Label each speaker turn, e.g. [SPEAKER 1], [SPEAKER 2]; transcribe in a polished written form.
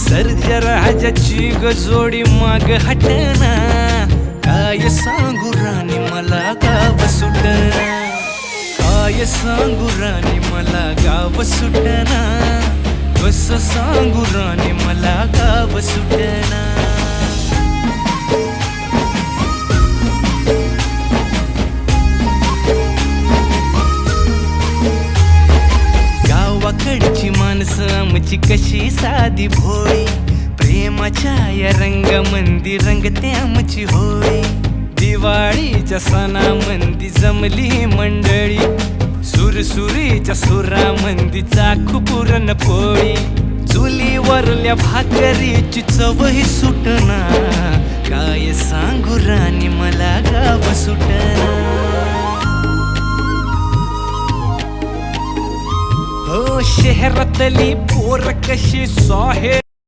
[SPEAKER 1] सर्जराजाची गजोडी माग हटना, काय सांगू राणी मला गाव सुटना, काय सांगू राणी मला गाव सुटना, कसं सांगू राणी मला गाव सुटना. गावाकडची माणसं आमची कशी साधी भोळी, प्रेमाच्या या रंगामंदी रंगते आमची होळी. दिवाळीच्या सणामंदी जमली मंडळी, सुरसुरीच्या सुरामंदी चाखू पुरणपोळी. चुलीवरल्या भाकरीची चवही सुटना, काय सांगू राणी मला गाव सुटना. हो शहरातली पोर कशी साहेब